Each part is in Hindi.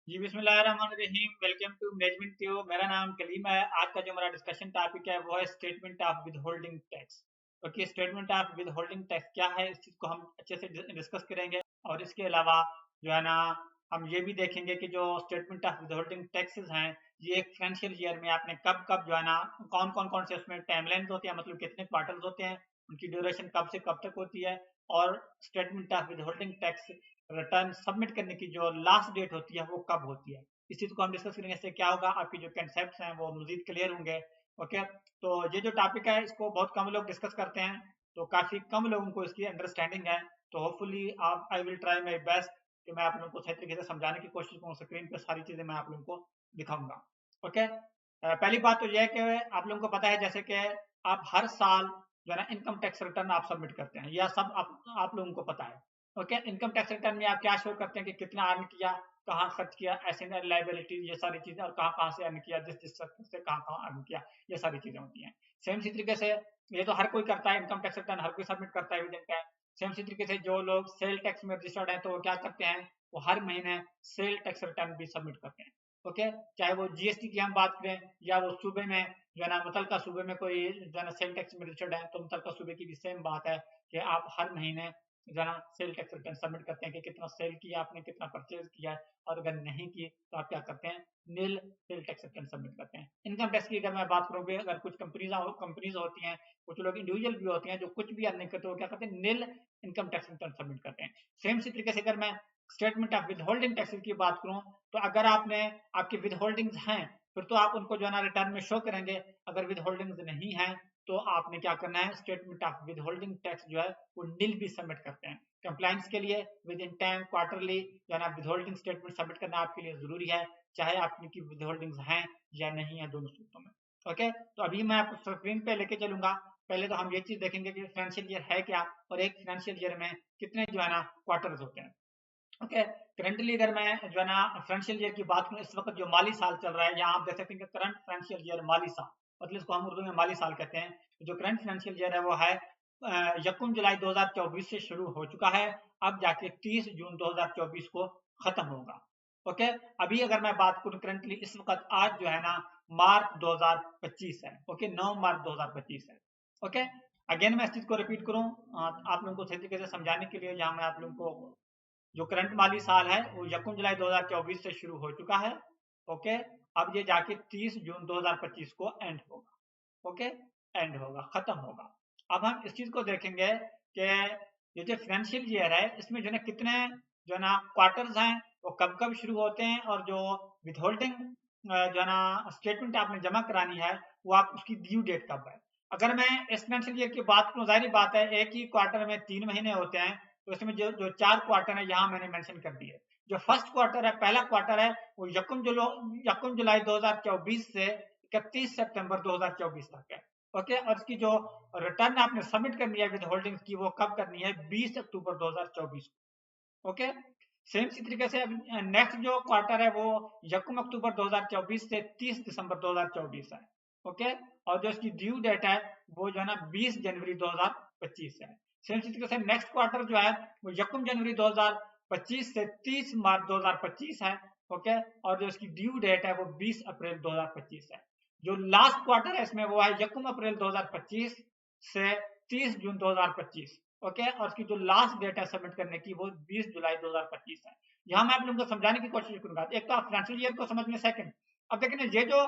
जी बिस्मिल्लाहिर्रहमानिर्रहीम। Welcome to management tube. मेरा नाम कलीम है। आज का जो हमारा डिस्कशन टॉपिक है वो है statement of with holding tax. Okay, statement of with holding tax क्या है, इस चीज़ को हम अच्छे से डिस्कस करेंगे। और इसके अलावा जो है ना, हम ये भी देखेंगे कि जो statement of with holding taxes हैं, ये एक फाइनेंशियल ईयर में आपने कब कब जो है ना, कौन कौन से उसमें टाइमलाइन होते हैं, मतलब कितने क्वार्टर्स होते हैं, उनकी ड्यूरेशन कब से कब तक होती है, और statement of with holding tax return submit करने की जो लास्ट डेट होती है वो कब होती है। इस चीज को हम डिस्कस करेंगे। इससे क्या होगा, आपके जो कंसेप्ट हैं वो मजीद क्लियर होंगे। ओके, तो ये जो टॉपिक है इसको बहुत कम लोग डिस्कस करते हैं, तो काफी कम लोगों को इसकी अंडरस्टैंडिंग है। तो होपफुली आप I will try my best कि मैं आप लोगों को सही तरीके से समझाने की कोशिश करूँ। स्क्रीन पे सारी चीजें मैं आप लोगों को दिखाऊंगा। ओके, पहली बात तो यह है कि आप लोगों को पता है जैसे कि आप हर साल जो है ना इनकम टैक्स रिटर्न आप सबमिट करते हैं, यह सब आप लोगों को पता है। ओके, इनकम टैक्स रिटर्न में आप क्या शो करते हैं कि कितना अर्न किया, कहाँ खर्च किया, एसेट एंड लायबिलिटी, ये सारी चीजें, और कहाँ कहाँ से अर्न किया, जिस जिस सेक्टर से कहाँ कहाँ अर्न किया, ये सारी चीजें होती हैं। सेम इसी तरीके से ये तो हर कोई करता है, इनकम टैक्स रिटर्न हर कोई सबमिट करता है विद टाइम। सेम इसी तरीके से जो लोग सेल टैक्स में रजिस्टर्ड है तो वो क्या करते हैं, वो हर महीने सेल टैक्स रिटर्न भी सबमिट करते हैं। ओके, चाहे वो जीएसटी की हम बात करें या वो सूबे में जो है ना, मुतलका सूबे में कोई जो है ना सेल टैक्स में रजिस्टर्ड है, तो मुतलका सूबे की भी सेम बात है कि आप हर महीने जो है ना सेल टैक्स रिटर्न सबमिट करते हैं कि कितना सेल किया आपने, कितना परचेज किया है, और अगर नहीं की तो आप क्या करते हैं, नील सेल टैक्स रिटर्न सबमिट करते हैं। इनकम टैक्स की अगर मैं बात करूँ, अगर कुछ कंपनीज होती हैं, कुछ लोग इंडिविजुअल भी होते हैं जो कुछ भी अर्न नहीं करते, वो क्या करते हैं, नील इनकम टैक्स रिटर्न सबमिट करते हैं। सेम इसी तरीके से अगर मैं statement of with holding taxes की बात करूं, तो अगर आपने आपकी विद होल्डिंग्स हैं फिर तो आप उनको जो है ना रिटर्न में शो करेंगे। अगर विद होल्डिंग्स नहीं है तो आपने क्या करना है, statement of with holding tax जो है वो नील भी सबमिट करते हैं। कंप्लायंस के लिए विद इन टाइम क्वार्टरली जो है ना विद होल्डिंग स्टेटमेंट सबमिट करना आपके लिए जरूरी है, चाहे आपकी विद होल्डिंग्स हैं या नहीं है, दोनों सूत्रों में। ओके, तो अभी मैं आपको स्क्रीन पे लेके चलूंगा। पहले तो हम ये चीज देखेंगे कि फाइनेंशियल ईयर है क्या, और एक फाइनेंशियल ईयर में कितने जो है ना क्वार्टर्स होते हैं। ओके, करंटली अगर मैं जो है ना फाइनेंशियल ईयर की बात करूं, इस वक्त जो माली साल चल रहा है, यहाँ आप देख सकते हैं कि करंट फाइनेंशियल ईयर माली साल, मतलब इसको हम उर्दू में माली साल कहते हैं। जो करंट फाइनेंशियल ईयर है वो है 1 जुलाई 2024 से शुरू हो चुका है, अब जाके 30 जून 2024 को खत्म होगा। ओके, अभी अगर मैं बात करूं करंटली इस वक्त आज जो है ना मार्च 2025 है। ओके, 9 मार्च 2025 है। ओके, अगेन मैं इस चीज को रिपीट करूं आप लोगों को सही तरीके से समझाने के लिए, जहां मैं आप लोगों को, जो करंट माली साल है वो 1 जुलाई 2024 से शुरू हो चुका है। ओके, अब ये जाके 30 जून 2025 को एंड होगा। ओके, एंड होगा, खत्म होगा। अब हम इस चीज को देखेंगे कि ये जो फाइनेंशियल ईयर है इसमें जो है कितने जो है ना क्वार्टर्स हैं, वो कब कब शुरू होते हैं, और जो विथहोल्डिंग जो है ना स्टेटमेंट आपने जमा करानी है वो आप उसकी ड्यू डेट कब है। अगर मैं इस फाइनेंशियल ईयर की बात करूँ, जाहिर बात है एक ही क्वार्टर में 3 महीने होते हैं, तो इसमें जो जो 4 क्वार्टर है यहाँ मैंने मेंशन कर दिए। जो फर्स्ट क्वार्टर है, पहला क्वार्टर है, वो 1 जुलाई 2024 से 31 सितंबर 2024 तक है। ओके, और इसकी जो रिटर्न आपने सबमिट करनी है विद होल्डिंग्स की, वो कब करनी है, 20 अक्टूबर 2024 को। ओके, सेम इसी तरीके से नेक्स्ट जो क्वार्टर है वो 1 अक्टूबर 2024 से 30 दिसंबर 2024 है। ओके, और जो इसकी ड्यू डेट है वो जो है ना 20 जनवरी 2025 है। सेम इसी तरीके से नेक्स्ट क्वार्टर जो है वो 1 जनवरी 2025 से 30 मार्च 2025 है। ओके, और जो इसकी ड्यू डेट है वो 20 अप्रैल 2025 है। जो लास्ट क्वार्टर है इसमें वो है 1 अप्रैल 2025 से 30 जून 2025। ओके, और इसकी जो लास्ट डेट है सबमिट करने की वो 20 जुलाई 2025 है। यहाँ मैं आप लोगों को समझाने की कोशिश करूंगा। एक तो आप फाइनेंशियल ईयर को समझ में, सेकंड अब देखें ये जो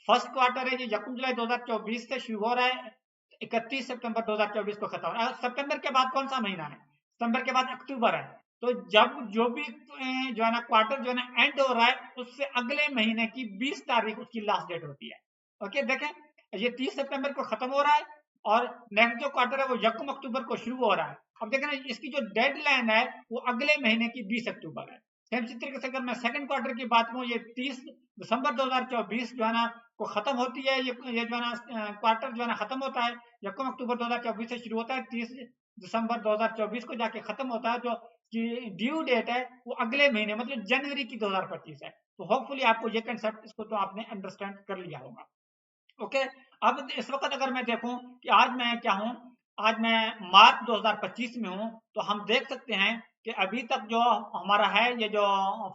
फर्स्ट क्वार्टर है ये 1 जुलाई 2024 से शुरू हो रहा है, 31 सितंबर 2024 को खत्म हो रहा है। सितंबर के बाद कौन सा महीना है, सितंबर के बाद अक्टूबर है। तो जब जो भी जो है ना क्वार्टर जो है ना एंड हो रहा है, उससे अगले महीने की 20 तारीख उसकी लास्ट डेट होती है। ओके, देखें ये 30 सितंबर को खत्म हो रहा है, और नेक्स्ट जो क्वार्टर है वो 1 अक्टूबर को शुरू हो रहा है। अब देखें ना इसकी जो डेडलाइन है वो अगले महीने की 20 अक्टूबर है। सेम इसी तरीके से अगर मैं सेकंड क्वार्टर की बात करूं, ये 30 दिसंबर 2024 जो है ना को खत्म होती है, ये जो है ना क्वार्टर जो है ना खत्म होता है, 1 अक्टूबर 2024 से शुरू होता है, 30 दिसंबर 2024 को जाके खत्म होता है। जो ड्यू डेट है वो अगले महीने मतलब जनवरी की 2025 है। तो होपफुली आपको ये कंसेप्ट, इसको तो आपने अंडरस्टैंड कर लिया होगा। ओके, अब इस वक्त अगर मैं देखूं कि आज मैं क्या हूं, आज मैं मार्च 2025 में हूं, तो हम देख सकते हैं कि अभी तक जो हमारा है ये जो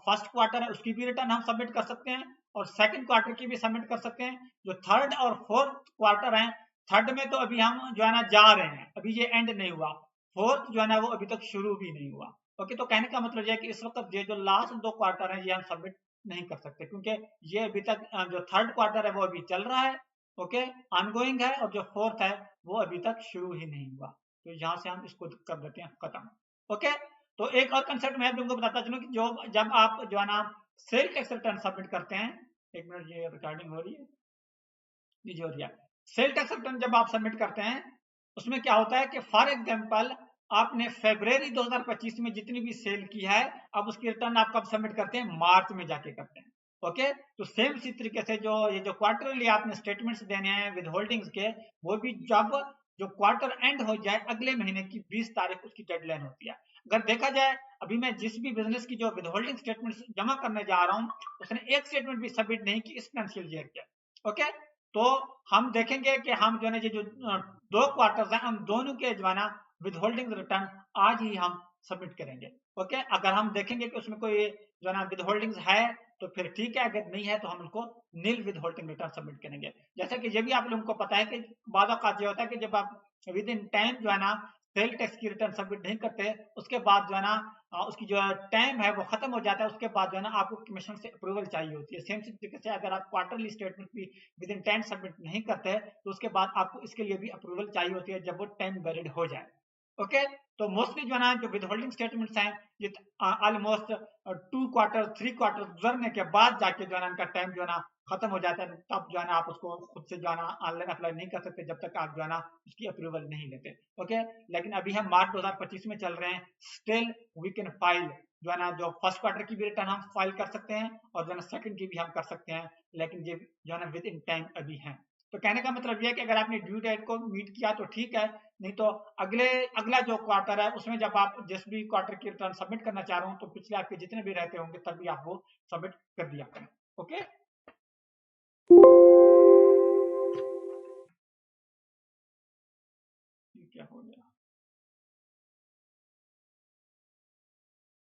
फर्स्ट क्वार्टर है उसकी भी रिटर्न हम सबमिट कर सकते हैं और सेकंड क्वार्टर की भी सबमिट कर सकते हैं। जो थर्ड और फोर्थ क्वार्टर है, थर्ड में तो अभी हम जो है ना जा रहे हैं, अभी ये एंड नहीं हुआ। फोर्थ जो है ना वो अभी तक शुरू भी नहीं हुआ। ओके, तो कहने का मतलब ये है कि इस वक्त ये जो लास्ट 2 क्वार्टर है ये हम सबमिट नहीं कर सकते, क्योंकि ये अभी तक जो थर्ड क्वार्टर है वो अभी चल रहा है। ओके, ऑनगोइंग है, और जो फोर्थ है वो अभी तक शुरू ही नहीं हुआ। तो यहाँ से हम इसको कर देते हैं खत्म। ओके, तो एक और कंसेप्ट मैं तुमको बताता चलूं कि जो जब आप जो है ना सेल टैक्स रिटर्न सबमिट करते हैं, एक मिनट ये रिकॉर्डिंग हो रही है, ये जो हो रही है, सेल टैक्स रिटर्न जब आप सबमिट करते हैं उसमें क्या होता है कि फॉर एग्जांपल आपने फरवरी 2025 में जितनी भी सेल की है, अब उसकी रिटर्न आप कब सबमिट करते हैं? मार्च में जाके करते हैं। ओके, तो सेम इसी तरीके से जो ये जो क्वार्टरली आपने स्टेटमेंट्स देने हैं विद होल्डिंग्स के, वो भी जब जो क्वार्टर एंड हो जाए अगले महीने की 20 तारीख उसकी डेडलाइन होती है। अगर देखा जाए अभी मैं जिस भी बिजनेस की जो विद होल्डिंग स्टेटमेंट जमा करने जा रहा हूँ उसने एक स्टेटमेंट भी सबमिट नहीं की इस फाइनेंशियल ईयर के। ओके, तो हम देखेंगे कि हम जो है ये जो 2 क्वार्टर्स हैं हम दोनों के जो है ना विद होल्डिंग रिटर्न आज ही हम सबमिट करेंगे। ओके, अगर हम देखेंगे कि उसमें कोई जो है ना विद होल्डिंग्स है तो फिर ठीक है, अगर नहीं है तो हम उनको नील विद होल्डिंग रिटर्न सबमिट करेंगे। जैसे कि ये भी आप लोगों को पता है कि बाद औकात ये होता है कि जब आप विद इन टाइम जो है ना सेल टैक्स की रिटर्न सबमिट नहीं करते, उसके बाद जो है ना उसकी जो टाइम है वो खत्म हो जाता है, उसके बाद जो है ना आपको कमीशन से अप्रूवल चाहिए होती है। सेम तरीके से अगर आप क्वार्टरली स्टेटमेंट भी विद इन टाइम सबमिट नहीं करते तो उसके बाद आपको इसके लिए भी अप्रूवल चाहिए होती है जब वो टाइम वैलिड हो जाए। ओके, तो मोस्टली जो है ना जो विद होल्डिंग स्टेटमेंट्स हैं ये ऑलमोस्ट 2 क्वार्टर 3 क्वार्टर गुजरने के बाद जाके जो है ना इनका टाइम जो है ना खत्म हो जाता है, तब जो है ना आप उसको खुद से जो है ना ऑनलाइन अप्लाई नहीं कर सकते जब तक आप जो है ना उसकी अप्रूवल नहीं लेते। ओके, लेकिन अभी हम मार्च 2025 में चल रहे हैं, स्टिल वी कैन फाइल जो है ना जो फर्स्ट क्वार्टर की भी रिटर्न हम फाइल कर सकते हैं और जो है ना सेकंड की भी हम कर सकते हैं, लेकिन ये जो है ना विद इन टाइम अभी है। तो कहने का मतलब ये है कि अगर आपने ड्यू डेट को मीट किया तो ठीक है, नहीं तो अगला जो क्वार्टर है उसमें जब आप जिस भी क्वार्टर की रिटर्न सबमिट करना चाह रहे हो तो पिछले आपके जितने भी रहते होंगे तब भी आप वो सबमिट कर दिया करें। ओके, क्या हो गया?